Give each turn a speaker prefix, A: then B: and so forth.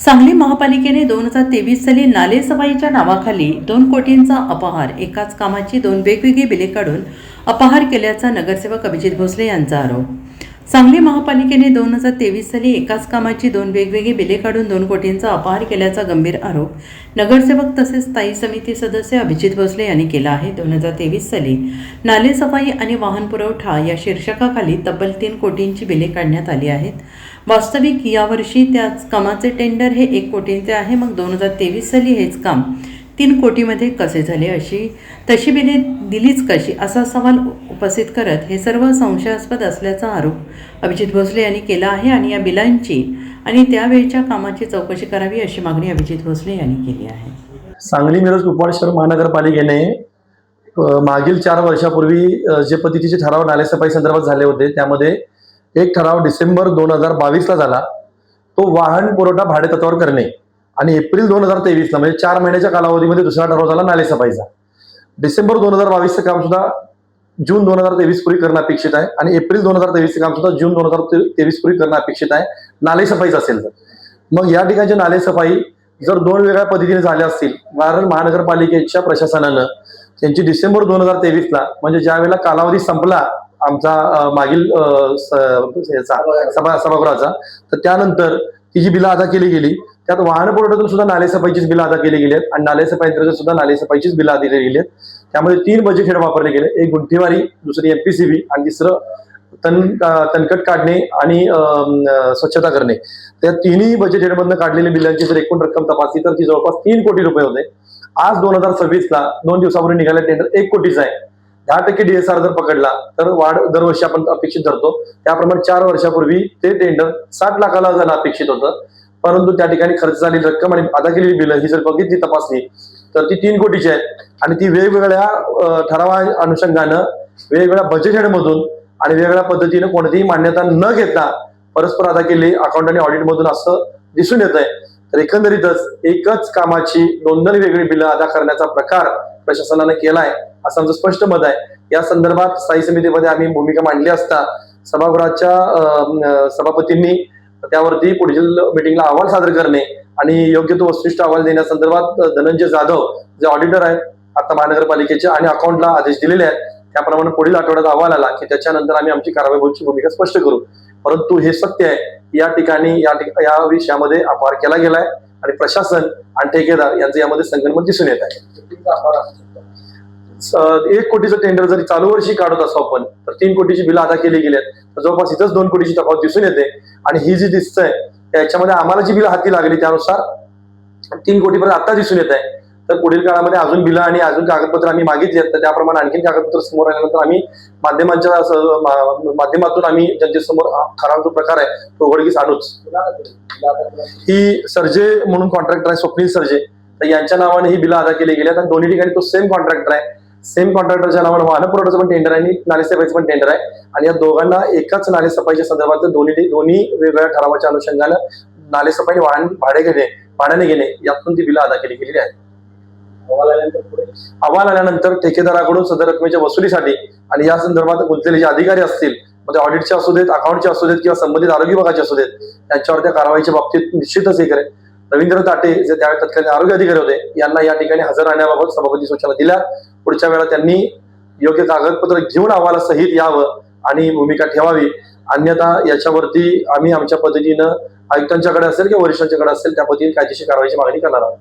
A: सांगली महापालिकेने 2023 साली नाले सफाईच्या नावाखाली 2 कोटींचा अपहार, एकाच कामाची 2 वेगवेगळी बिले काढून अपहार केल्याचा नगरसेवक अभिजित भोसले यांचा आरोप. सांगली महापालिकेने 2023 साली एकाच कामाची 2 वेगवेगळी बिले काढून 2 कोटींचा अपहार केल्याचा गंभीर आरोप नगरसेवक तसेच स्थायी समिती सदस्य अभिजित भोसले यांनी केला आहे. 2023 साली नाले सफाई आणि वाहन पुरवठा या शीर्षकाखाली तब्बल 3 कोटींची बिले काढण्यात आली आहेत. वास्तविक यावर्षी त्याच कामाचे टेंडर हे 1 कोटींचे आहे. मग 2023 साली हेच काम 3 कोटीमध्ये कसे झाले, तशी बिले दिलीच कशी, असा सवाल उपस्थित करत हे सर्व संशयास्पद असल्याचा आरोप अभिजित भोसले यांनी केला आहे आणि या बिलांची आणि त्यावेळच्या कामाची चौकशी करावी अशी मागणी अभिजित भोसले यांनी केली आहे.
B: सांगली मिरज कुपवाड शहर महानगरपालिकेने मागील 4 वर्षापूर्वी जे पद्धतीचे ठराव नालेसफाई संदर्भात झाले होते, त्यामध्ये एक ठराव डिसेंबर 2022 ला झाला, तो वाहन पुरवठा भाडे तत्वावर करणे, आणि एप्रिल 2023 ला म्हणजे 4 महिन्याच्या कालावधीमध्ये दुसरा ठराव झाला नालेसफाईचा. डिसेंबर 2022 चे काम सुद्धा जून 2023 पूर्वी करणं अपेक्षित आहे आणि एप्रिल 2023 चे काम सुद्धा जून 2023 पूर्वी करणं अपेक्षित आहे नालेसफाईचं असेल तर. मग या ठिकाणची नालेसफाई जर 2 वेगळ्या पद्धतीने झाल्या असतील, कारण महानगरपालिकेच्या प्रशासनानं त्यांची डिसेंबर 2023 ला म्हणजे ज्या वेळेला कालावधी संपला आमचा मागील सभागृहाचा, तर त्यानंतर ती जी बिलं अदा केली गेली त्यात वाहन पुरवठ्यातून सुद्धा नालेसफाईचीच बिलं अदा केली गेली आहेत आणि नालेसफाई अंतर्गत सुद्धा नालेसफाईचीच बिलं अदा केली गेली आहेत. त्यामध्ये 3 बजेट हेड वापरले गेले, एक गुंठेवारी, दुसरी एमपीसीबी आणि तिसरं तणकट काढणे आणि स्वच्छता करणे. त्या तिन्ही बजेट हेडमधून काढलेल्या बिलांची जर एकूण रक्कम तपासली तर ती जवळपास 3 कोटी रुपये होते. आज 2026 ला 2 दिवसापूर्वी निघालेला टेंडर 1 कोटीचा आहे. 10% DSR जर पकडला तर वाढ दरवर्षी आपण अपेक्षित धरतो, त्याप्रमाणे 4 वर्षापूर्वी ते टेंडर 60 लाखाला जाणं अपेक्षित होतं, परंतु त्या ठिकाणी खर्च झालेली रक्कम आणि अदा केलेली बिलं ही जर बघितली तपासली तर ती 3 कोटीची आहेत आणि ती वेगवेगळ्या ठरावा अनुषंगानं वेगवेगळ्या बजेट हेडमधून आणि वेगवेगळ्या पद्धतीने कोणतीही मान्यता न घेता परस्पर अदा केली अकाउंट आणि ऑडिट मधून असं दिसून येत आहे. तर एकंदरीतच एकच कामाची 2 वेगळी बिलं अदा करण्याचा प्रकार प्रशासनाने केलाय असं आमचं स्पष्ट मत आहे. या संदर्भात स्थायी समितीमध्ये आम्ही भूमिका मांडली असता सभागृहाच्या सभापतींनी त्यावरती पुढील मीटिंगला अहवाल सादर करणे आणि योग्य तो वस्तुनिष्ठ अहवाल देण्यासंदर्भात धनंजय जाधव जे ऑडिटर आहेत आता महानगरपालिकेचे आणि अकाउंटला आदेश दिलेले आहेत, त्याप्रमाणे पुढील आठवड्यात अहवाल आला की त्याच्यानंतर आम्ही आमची कारवाईची भूमिका स्पष्ट करू. परंतु हे सत्य आहे, या ठिकाणी या विषयामध्ये अपहार केला गेलाय आणि प्रशासन आणि ठेकेदार यांचं यामध्ये संगनमत दिसून येत आहे. 1 कोटीचं टेंडर जरी चालू वर्षी काढत असो आपण तर 3 कोटीची बिलं अदा केली गेली आहेत, तर जवळपास इथंच 2 कोटीची तफावत दिसून येते. आणि ही जी दिसतंय त्याच्यामध्ये आम्हाला जी बिलं हाती लागली त्यानुसार 3 कोटीपर्यंत आता दिसून येत आहे. तर पुढील काळामध्ये अजून बिलं आणि अजून कागदपत्र आम्ही मागितली आहेत, तर त्याप्रमाणे आणखी कागदपत्र समोर आल्यानंतर आम्ही माध्यमातून आम्ही जनतेसमोर खरा जो प्रकार आहे तो उघडकीस आणूच. ही सर्जे म्हणून कॉन्ट्रॅक्टर आहे, स्वप्नील सर्जे, तर यांच्या नावाने ही बिलं अदा केली गेली आहेत आणि दोन्ही ठिकाणी तो सेम कॉन्ट्रॅक्टर आहे. सेम कॉन्ट्रॅक्टरच्या नावाने वाहन पुरवठ्याचं पण टेंडर आहे आणि नालेसफाईचं पण टेंडर आहे आणि या दोघांना एकाच नालेसफाईच्या संदर्भात दोन्ही वेगवेगळ्या ठरावाच्या अनुषंगानं नालेसफाई वाहन भाड्याने घेणे यातून ती बिलं अदा केली गेलेली आहेत. अहवाल आल्यानंतर ठेकेदाराकडून सदर रकमेच्या वसुलीसाठी आणि या संदर्भात गुंतलेले जे अधिकारी असतील, म्हणजे ऑडिटचे असू देत, अकाउंटचे असू देत किंवा संबंधित आरोग्य विभागाचे असू देत, त्यांच्यावर त्या कारवाईच्या बाबतीत निश्चितच हे करेल. रवींद्र ताटे जे त्यावेळी तत्कालीन आरोग्य अधिकारी होते यांना या ठिकाणी हजर राहण्याबाबत सभापती सूचना दिल्या. पुढच्या वेळा त्यांनी योग्य कागदपत्र घेऊन अहवालासहित यावं आणि भूमिका ठेवावी, अन्यथा याच्यावरती आम्ही आमच्या पद्धतीनं आयुक्तांच्याकडे असेल किंवा वरिष्ठांच्याकडे असेल त्या पद्धतीने कायदेशीर कारवाईची मागणी करणार आहोत.